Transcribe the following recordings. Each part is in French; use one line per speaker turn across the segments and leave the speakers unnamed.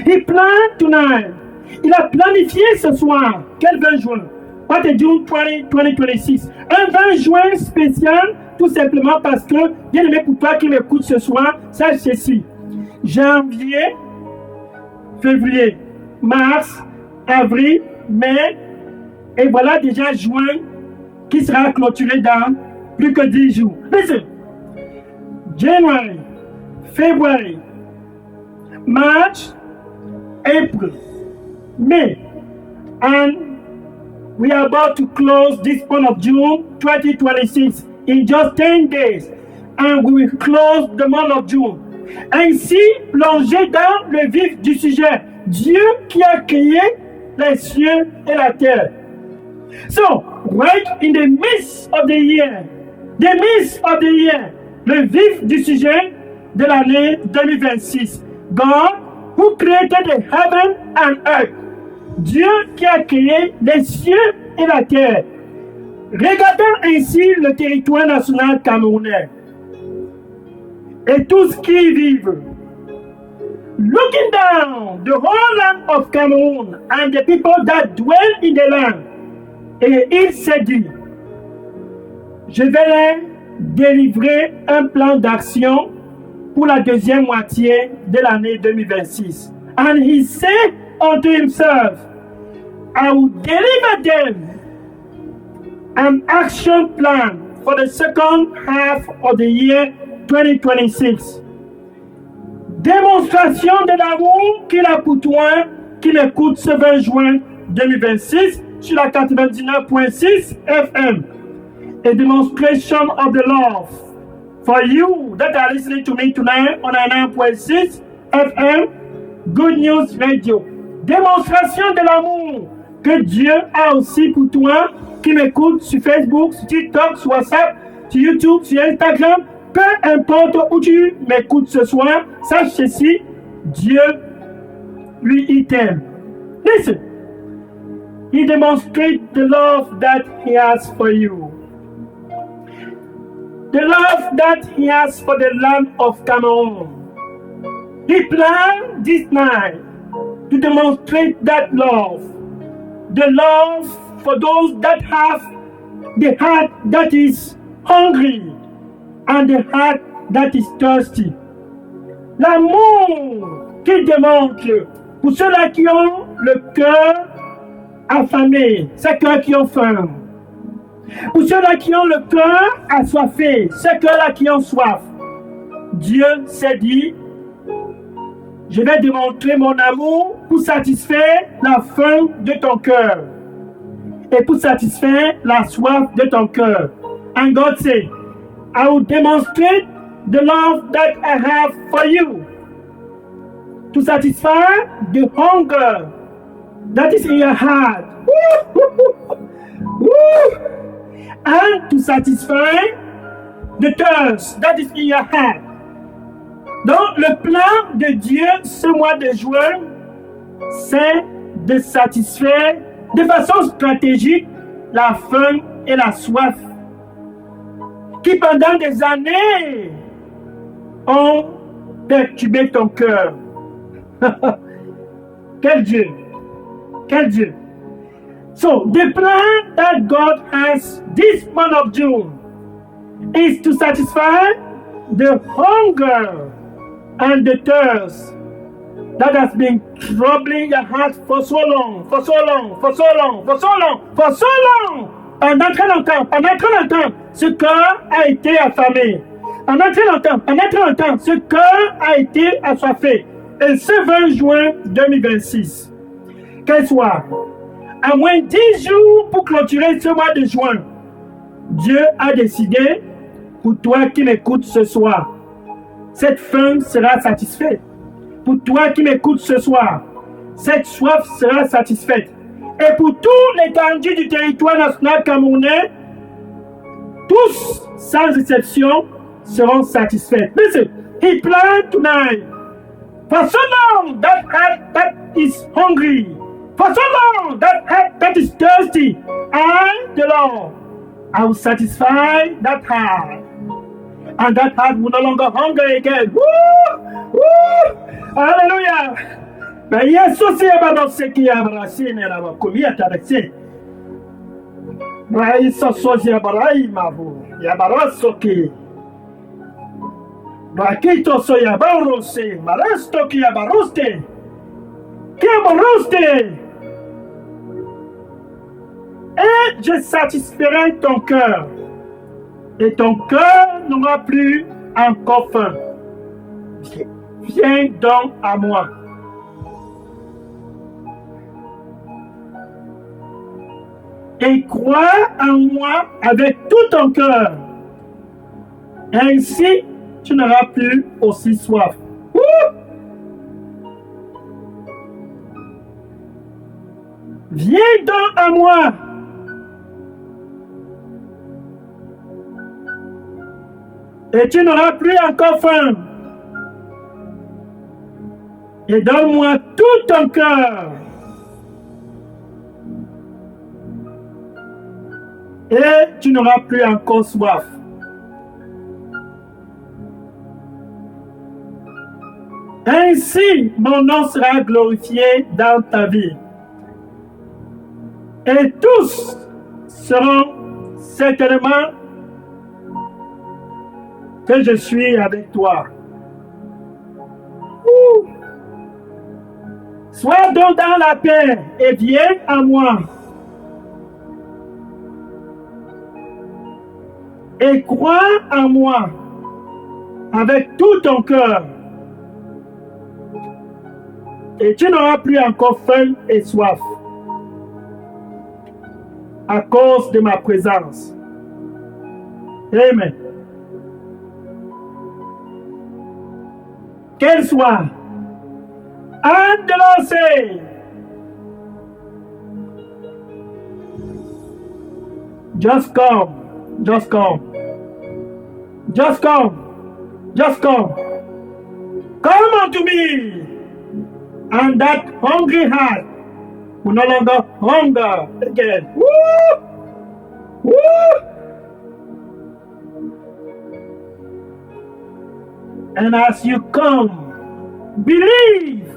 He planned tonight. Il a planifié ce soir. Quel 20 juin? What a June 2026. Un 20 juin spécial, tout simplement parce que, bien aimé pour toi qui m'écoute ce soir, sache ceci. Janvier, février, mars, avril, mai, et voilà déjà juin qui sera clôturé dans plus que 10 jours. Listen. January, February, March, April, May, and we are about to close this month of June 2026 in just 10 days, and we will close the month of June. Ainsi, plongé dans le vif du sujet, Dieu qui a créé les cieux et la terre. So, right in the midst of the year, le vif du sujet de l'année 2026, God who created the heaven and earth, Dieu qui a créé les cieux et la terre. Regardons ainsi le territoire national camerounais et tous qui y vivent. Looking down the whole land of Cameroon and the people that dwell in the land, et il s'est dit, je vais leur délivrer un plan d'action pour la deuxième moitié de l'année 2026. And he said unto himself, I will deliver them an action plan for the second half of the year 2026. Démonstration de l'amour qu'il a pour toi qui m'écoute ce 20 juin 2026 sur la 99.6 FM. A demonstration of the love for you that are listening to me tonight on 99.6 FM Good News Radio. Démonstration de l'amour que Dieu a aussi pour toi qui m'écoute sur Facebook, sur TikTok, sur WhatsApp, sur YouTube, sur Instagram. Peu importe où tu m'écoutes ce soir, sache ceci, Dieu, lui, il t'aime. Listen, he demonstrates the love that he has for you. The love that he has for the land of Cameroon. He planned this night to demonstrate that love. The love for those that have the heart that is hungry and the heart that is thirsty. L'amour qu'il démontre pour ceux-là qui ont le cœur affamé, ceux qui ont faim. Pour ceux-là qui ont le cœur assoiffé, ceux-là qui ont soif. Dieu s'est dit, je vais démontrer mon amour pour satisfaire la faim de ton cœur et pour satisfaire la soif de ton cœur. And God said, I will demonstrate the love that I have for you to satisfy the hunger that is in your heart. And to satisfy the thirst that is in your heart. Donc, le plan de Dieu ce mois de juin, c'est de satisfaire de façon stratégique la faim et la soif qui pendant des années ont perturbé ton cœur. Quel Dieu! Quel Dieu! So, the plan that God has this month of June is to satisfy the hunger and the thirst that has been troubling your heart for so long. Pendant très longtemps, ce cœur a été affamé. Pendant très longtemps, ce cœur a été assoiffé. Et ce 20 juin 2026, quel soir, à moins 10 jours pour clôturer ce mois de juin, Dieu a décidé, pour toi qui m'écoutes ce soir, cette faim sera satisfaite. Pour toi qui m'écoutes ce soir, cette soif sera satisfaite. Et pour toute l'étendue du territoire national camerounais, tous, sans exception, seront satisfaits. Listen, he planned tonight. For so long, that heart that is hungry, for so long, that heart that is thirsty, I, the Lord, I will satisfy that heart. And that heart will no longer hunger again. Woo! Woo! Hallelujah! Ben, Yesu si yabarose ki yabarasi ne raba kumia tarese. Ben, sozi yabarai mavu. Yabaroso ki. Rakito so yabarose. Maresto ki yabaroste. Ki yabaroste. Et je satisferai ton cœur. Et ton cœur n'aura plus encore faim. Viens donc à moi. Et crois en moi avec tout ton cœur. Ainsi, tu n'auras plus aussi soif. Viens donc à moi. Et tu n'auras plus encore faim. Et donne-moi tout ton cœur. Et tu n'auras plus encore soif. Ainsi, mon nom sera glorifié dans ta vie. Et tous seront certainement que je suis avec toi. Sois donc dans la paix et viens à moi. Et crois en moi avec tout ton cœur. Et tu n'auras plus encore faim et soif à cause de ma présence. Amen. Qu'elle soit endossée. Just come. Just come. Just come. Just come. Come unto me. And that hungry heart will no longer hunger again. Woo! Woo! And as you come, believe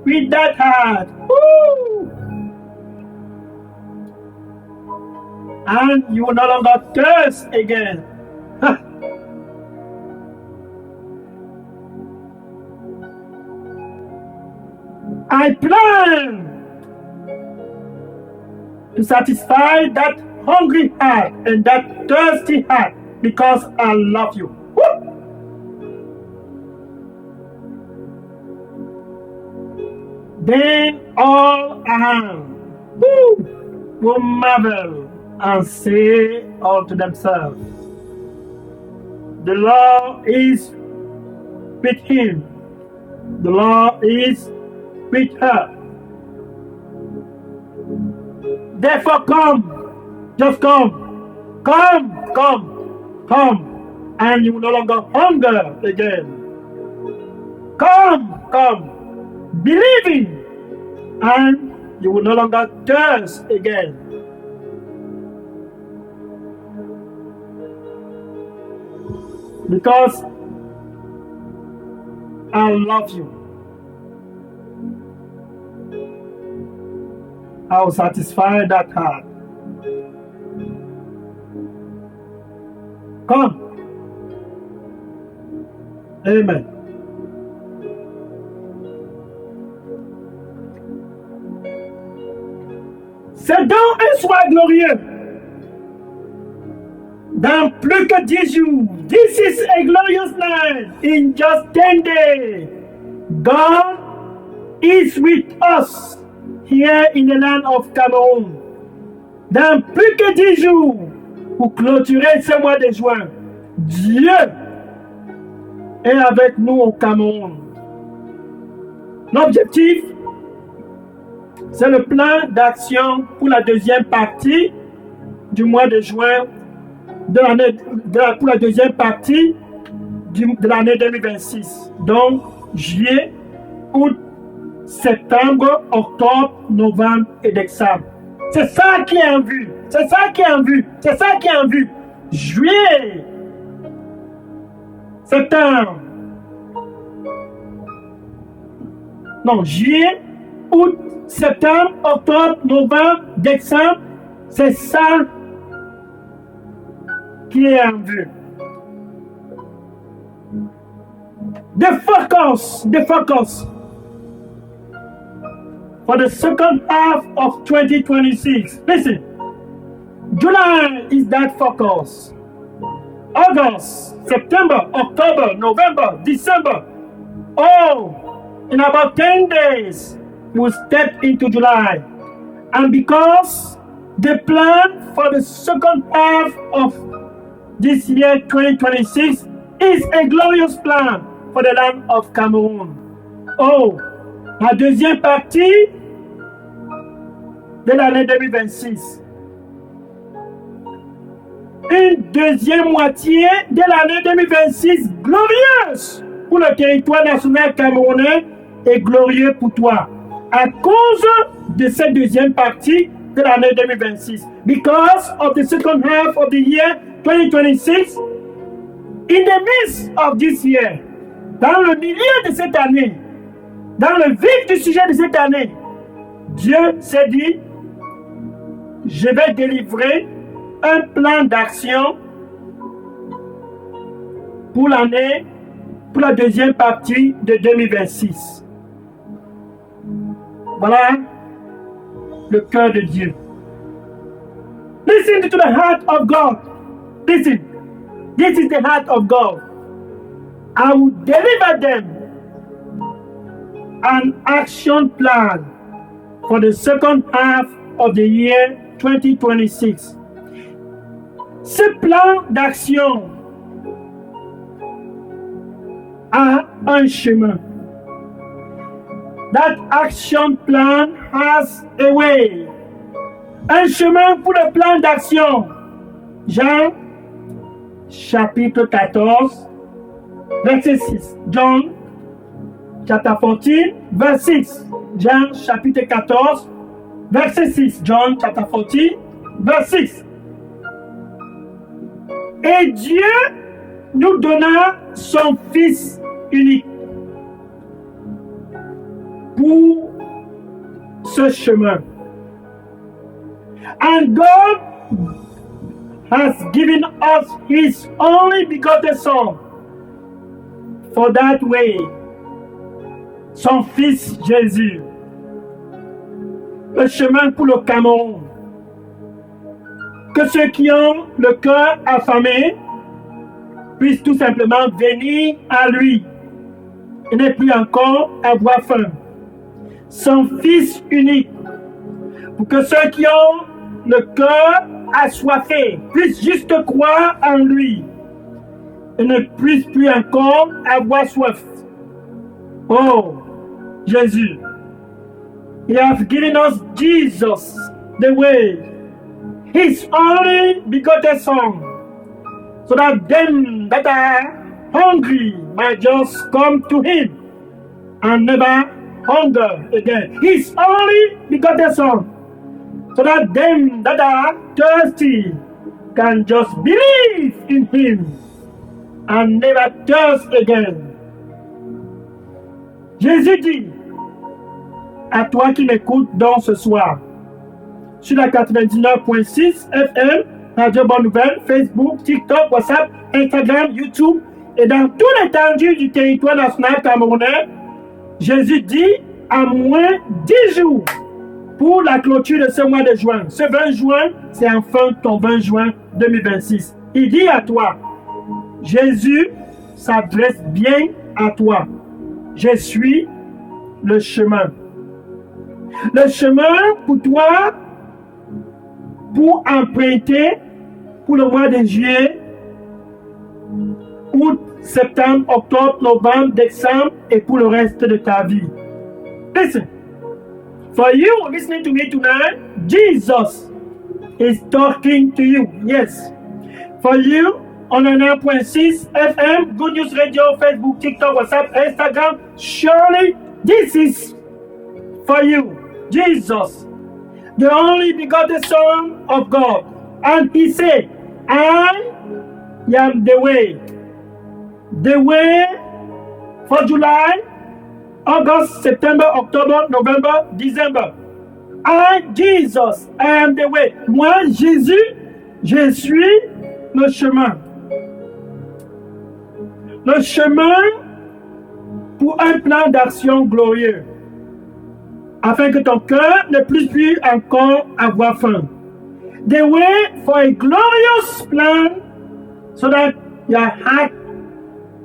with that heart. Woo! And you will no longer thirst again. I plan to satisfy that hungry heart and that thirsty heart because I love you. Woo! Then all around will marvel and say unto themselves, the Lord is with him. The Lord is with her. Therefore come, just come, come, and you will no longer hunger again. Come, believing, and you will no longer thirst again. Because I love you. I will satisfy that heart. Come. Amen. C'est donc un soir glorieux. Dans plus que 10 jours. This is a glorious night. In just 10 days. God is with us. Here in the land of Cameroun. Dans plus que 10 jours, pour clôturer ce mois de juin, Dieu est avec nous au Cameroun. L'objectif, c'est le plan d'action pour la deuxième partie du mois de juin, pour la deuxième partie de l'année 2026. Donc, juillet, août, septembre, octobre, novembre et décembre. C'est ça qui est en vue. C'est ça qui est en vue. C'est ça qui est en vue. Juillet, septembre. Non, juillet, août, septembre, octobre, novembre, décembre. C'est ça qui est en vue. The focus for the second half of 2026. Listen, July is that focus. August, September, October, November, December. Oh, in about 10 days, we'll step into July. And because the plan for the second half of this year, 2026, is a glorious plan for the land of Cameroon. Oh, la deuxième partie de l'année 2026. Une deuxième moitié de l'année 2026 glorieuse pour le territoire national camerounais et glorieux pour toi. À cause de cette deuxième partie de l'année 2026. Because of the second half of the year 2026, in the midst of this year, dans le milieu de cette année, dans le vif du sujet de cette année, Dieu s'est dit, je vais délivrer un plan d'action pour l'année, pour la deuxième partie de 2026. Voilà le cœur de Dieu. Listen to the heart of God. Listen, this is the heart of God. I will deliver them an action plan for the second half of the year 2026. Ce plan d'action a un chemin. That action plan has a way. Un chemin pour le plan d'action. Jean, chapitre 14, verset 6. John, chapter 14, verse 6. Jean, chapitre 14, verset 6. John, chapter 14, verse 6. Et Dieu nous donna son Fils unique pour ce chemin. And God has given us His only begotten Son for that way. Son Fils Jésus. Le chemin pour le Cameroun. Que ceux qui ont le cœur affamé puissent tout simplement venir à lui et ne plus encore avoir faim. Son Fils unique, pour que ceux qui ont le cœur assoiffé puissent juste croire en lui et ne puissent plus encore avoir soif. Oh, Jésus, He has given us Jesus, the way, His only begotten Son, so that them that are hungry might just come to Him and never hunger again. His only begotten Son, so that them that are thirsty can just believe in Him and never thirst again. Jésus dit à toi qui m'écoutes donc ce soir, sur la 99.6 FM, Radio Bonne Nouvelle, Facebook, TikTok, WhatsApp, Instagram, YouTube et dans tout l'étendue du territoire national camerounais, Jésus dit à moins 10 jours pour la clôture de ce mois de juin. Ce 20 juin, c'est enfin ton 20 juin 2026. Il dit à toi, Jésus s'adresse bien à toi. Je suis le chemin. Le chemin pour toi, pour emprunter pour le mois de juillet, août, septembre, octobre, novembre, décembre et pour le reste de ta vie. Listen, for you listening to me tonight, Jesus is talking to you. Yes. For you on a 9.6 FM, Good News Radio, Facebook, TikTok, WhatsApp, Instagram, surely this is for you. Jesus, the only begotten Son of God. And He said, I am the way. The way for July, August, September, October, November, December. I, Jesus, I am the way. Moi, Jésus, je suis le chemin. Le chemin pour un plan d'action glorieux, afin que ton cœur ne puisse plus encore avoir faim. The way for a glorious plan, so that your heart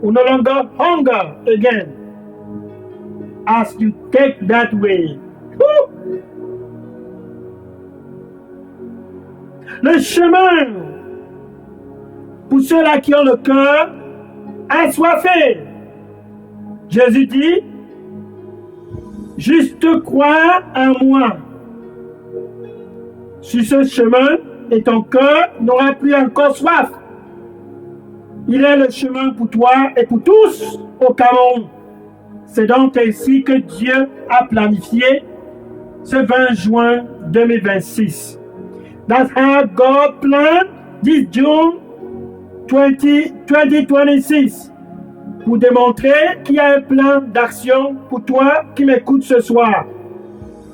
will no longer hunger again as you take that way. Woo! Le chemin pour ceux-là qui ont le cœur assoiffé. Jésus dit, juste crois en moi. Sur ce chemin, et ton cœur n'aura plus encore soif. Il est le chemin pour toi et pour tous au Cameroun. C'est donc ainsi que Dieu a planifié ce 20 juin 2026. That's how God planned this June 2026. Pour démontrer qu'il y a un plan d'action pour toi qui m'écoute ce soir.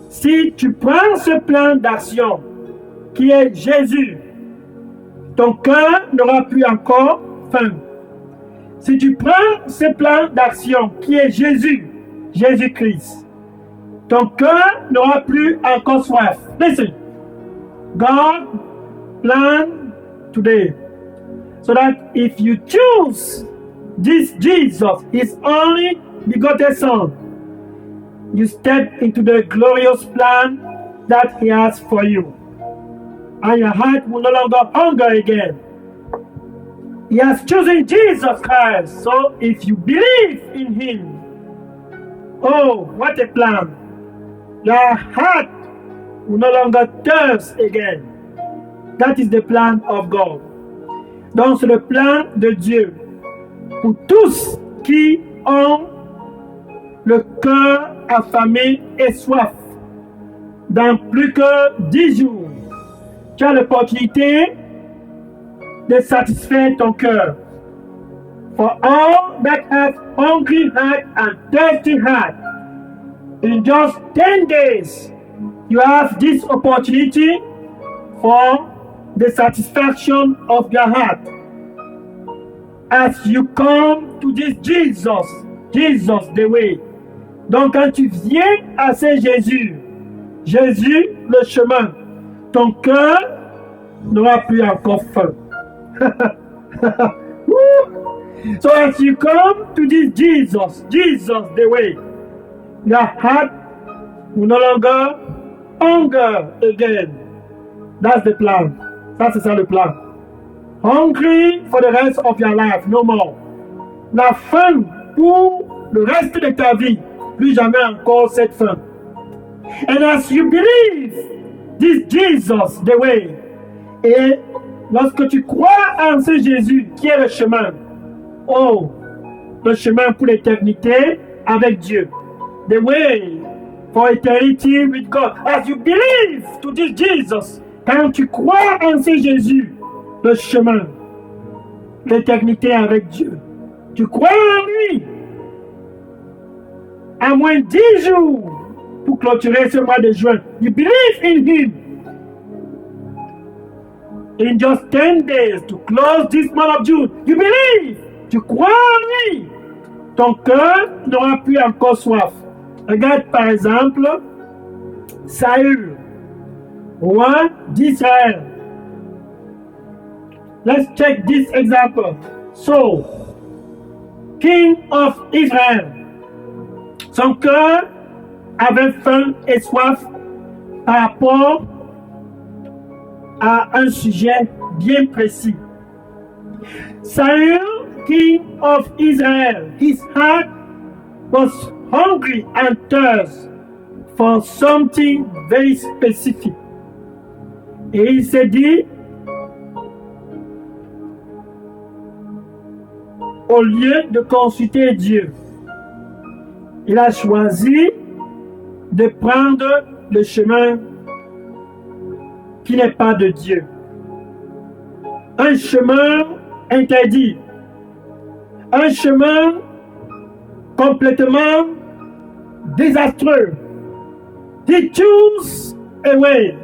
Si tu prends ce plan d'action, qui est Jésus, ton cœur n'aura plus encore faim. Si tu prends ce plan d'action, qui est Jésus, Jésus-Christ, ton cœur n'aura plus encore soif. Listen, God planned today, so that if you choose this Jesus, His only begotten Son, you step into the glorious plan that He has for you. And your heart will no longer hunger again. He has chosen Jesus Christ. So if you believe in Him, oh, what a plan. Your heart will no longer thirst again. That is the plan of God. Donc c'est le plan de Dieu pour tous qui ont le cœur affamé et soif. Dans plus que 10 jours, tu as l'opportunité de satisfaire ton cœur. For all that have hungry heart and thirsty heart, in just 10 days, you have this opportunity for the satisfaction of your heart. As you come to this Jesus, Jesus the way. Donc quand tu viens à ce Jésus, Jésus le chemin, ton cœur n'aura plus encore faim. So as you come to this Jesus, Jesus the way, your heart will no longer hunger again. That's the plan. Ça, c'est ça le plan. Hungry for the rest of your life, no more. La faim pour le reste de ta vie, plus jamais encore cette faim. And as you believe this Jesus, the way, et lorsque tu crois en ce Jésus qui est le chemin, oh, le chemin pour l'éternité avec Dieu, the way for eternity with God. As you believe to this Jesus, quand tu crois en ce Jésus, le chemin, l'éternité avec Dieu, tu crois en lui, à moins 10 jours pour clôturer ce mois de juin. You believe in him. In just 10 days to close this month of June, you believe. Tu crois en lui. Ton cœur n'aura plus encore soif. Regarde par exemple Saül, roi d'Israël. Let's check this example. Saul, king of Israel. Son cœur avait faim et soif par rapport à un sujet bien précis. Saul, king of Israel, his heart was hungry and thirst for something very specific. Et il s'est dit, au lieu de consulter Dieu, il a choisi de prendre le chemin qui n'est pas de Dieu. Un chemin interdit. Un chemin complètement désastreux. He chose a way.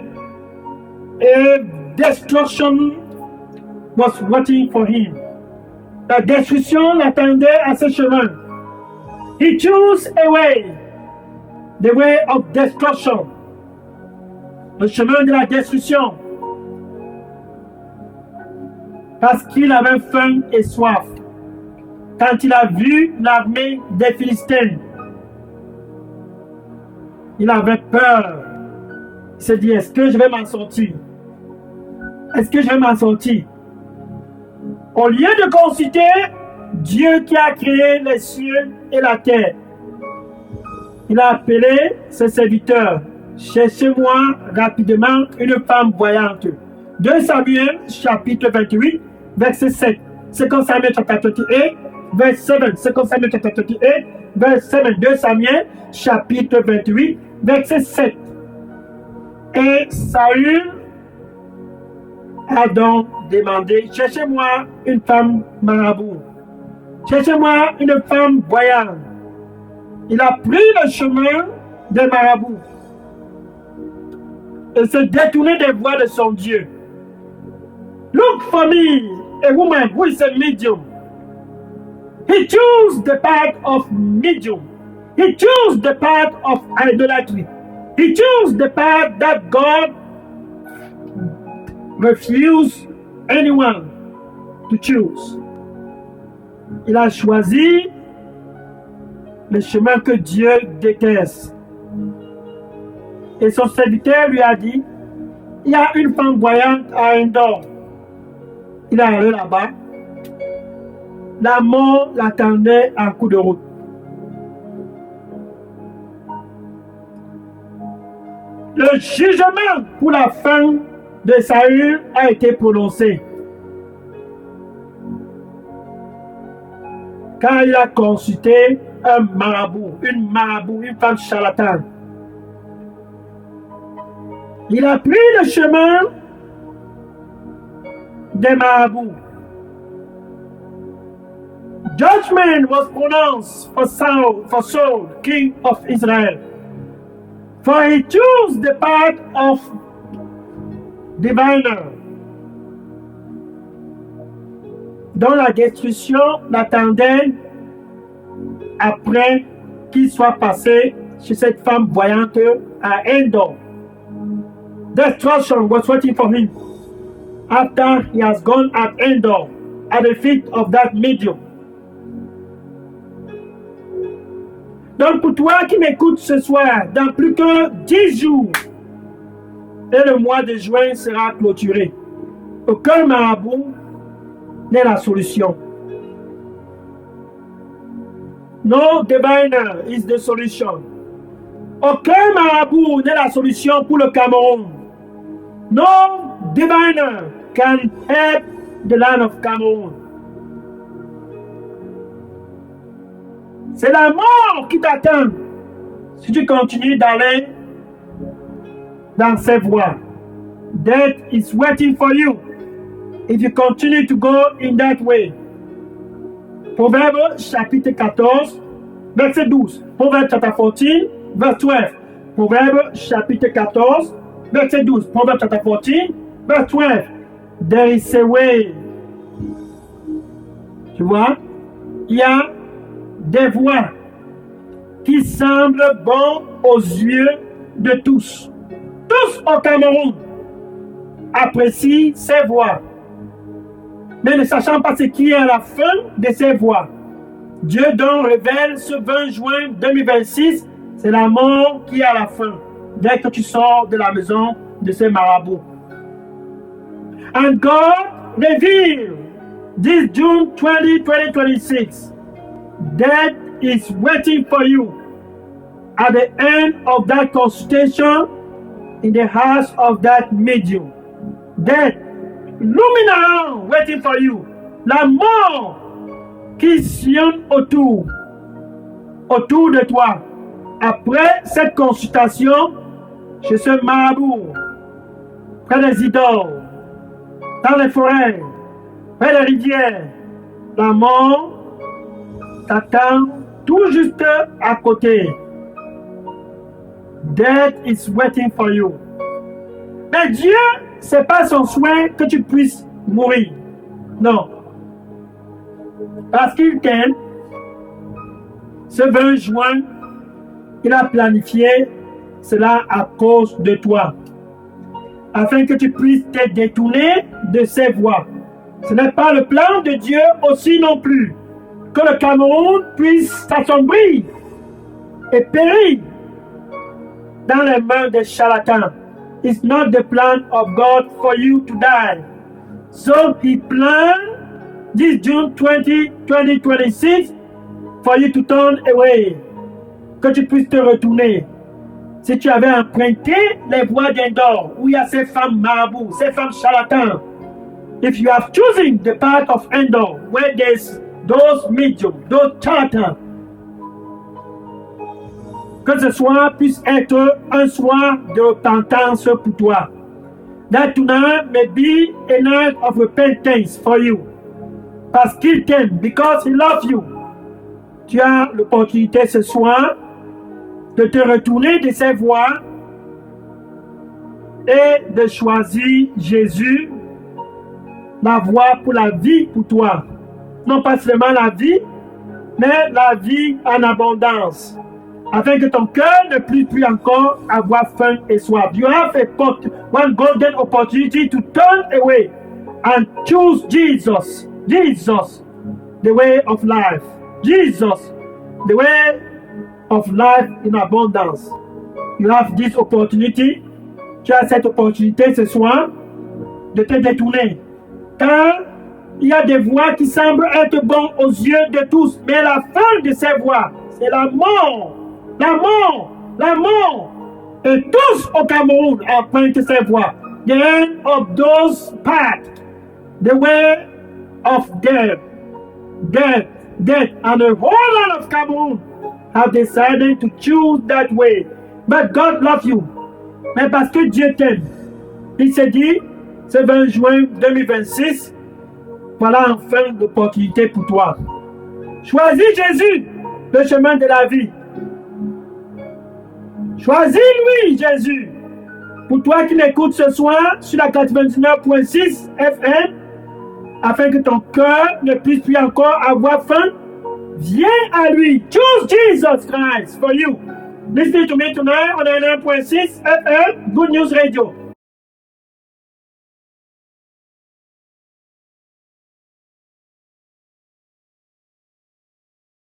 A destruction was waiting for him. La destruction l'attendait à ce chemin. He chose a way. The way of destruction. Le chemin de la destruction. Parce qu'il avait faim et soif. Quand il a vu l'armée des Philistins, il avait peur. Il s'est dit, est-ce que je vais m'en sortir? Est-ce que je vais m'en sortir? Au lieu de consulter Dieu qui a créé les cieux et la terre, il a appelé ses serviteurs. Cherchez-moi rapidement une femme voyante. 2 Samuel chapitre 28, verset 7. 2 Samuel chapitre 28, verset 7. 2 Samuel chapitre 28, verset 7. 2 Samuel chapitre 28, verset 7. Et Saül a donc demandé, cherchez-moi une femme marabout. Cherchez-moi une femme voyante. Il a pris le chemin des marabouts et se détourné des voies de son Dieu. Look for me, a woman who is a medium. He chose the path of medium. He chose the path of idolatry. He chose the path that God refused anyone to choose. Il a choisi le chemin que Dieu déteste. Et son serviteur lui a dit, il y a une femme voyante à Endor. Il est allé là-bas. La mort l'attendait en coup de route. Le jugement pour la fin de Saül a été prononcé. Quand il a consulté un marabout, une femme charlatane. Il a pris le chemin des marabouts. Judgment was pronounced for Saul, king of Israel. For he chose the path of diviner, dont la destruction l'attendait après qu'il soit passé chez cette femme voyante à Endor. Destruction was waiting for him after he has gone at Endor at the feet of that medium. Donc pour toi qui m'écoutes ce soir, dans plus que 10 jours, et le mois de juin sera clôturé. Aucun marabout n'est la solution. No diviner is the solution. Aucun marabout n'est la solution pour le Cameroun. No diviner can help the land of Cameroon. C'est la mort qui t'attend si tu continues d'aller dans ces voies. Death is waiting for you if you continue to go in that way. Proverbe chapitre 14, verset 12. Proverbe chapter 14, verse 12. Proverbe chapitre 14, verset 12. Proverbe chapter 14, verse 12. There is a way. Tu vois, il y a des voies qui semblent bonnes aux yeux de tous. Tous au Cameroun apprécient ces voies. Mais ne sachant pas ce qui est à la fin de ces voies. Dieu donc révèle ce 20 juin 2026, c'est la mort qui est à la fin, dès que tu sors de la maison de ces marabouts. And God revealed this June 20, 2026, death is waiting for you at the end of that consultation in the house of that medium. Death, looming around, waiting for you. La mort qui sillonne autour de toi. Après cette consultation chez ce marabout, près des idoles, dans les forêts, près des rivières, la mort t'attend tout juste à côté. Death is waiting for you. Mais Dieu, c'est pas son souhait que tu puisses mourir. Non. Parce qu'il t'aime, ce 20 juin, il a planifié cela à cause de toi, afin que tu puisses te détourner de ses voies. Ce n'est pas le plan de Dieu aussi non plus que le Cameroun puisse s'assombrir et périr dans les mains des charlatans. It's not the plan of God for you to die. So He planned this June 20, 2026 for you to turn away. Que tu puisses te retourner. Si tu avais emprunté les voies d'Endor, où il y a ces femmes marabouts, ces femmes charlatans, if you have chosen the path of Endor, where there's those mediums, those charlatans, que ce soir puisse être un soir de repentance pour toi. That tonight may be a night of repentance for you. Parce qu'il t'aime, because He loves you. Tu as l'opportunité ce soir de te retourner de ses voies et de choisir Jésus, la voie pour la vie pour toi. Non pas seulement la vie, mais la vie en abondance. Afin que ton cœur ne puisse plus encore avoir faim et soif. You have one golden opportunity to turn away and choose Jesus. Jesus, the way of life. Jesus, the way of life in abundance. You have this opportunity. Tu as cette opportunité ce soir de te détourner. Car il y a des voies qui semblent être bonnes aux yeux de tous, mais la fin de ces voies, c'est la mort. La mort, la mort. Et tous au Cameroun empruntent ces voies. The end of those paths, the way of death, death, death. And the whole lot of Cameroon have decided to choose that way. But God loves you. Mais parce que Dieu t'aime, il s'est dit, ce 20 juin 2026, voilà enfin l'opportunité pour toi. Choisis Jésus, le chemin de la vie. Choisis-lui, Jésus. Pour toi qui m'écoutes ce soir sur la 99.6 FM, afin que ton cœur ne puisse plus encore avoir faim, viens à lui. Choose Jesus Christ for you. Listen to me tonight on 99.6 FM, Good News Radio.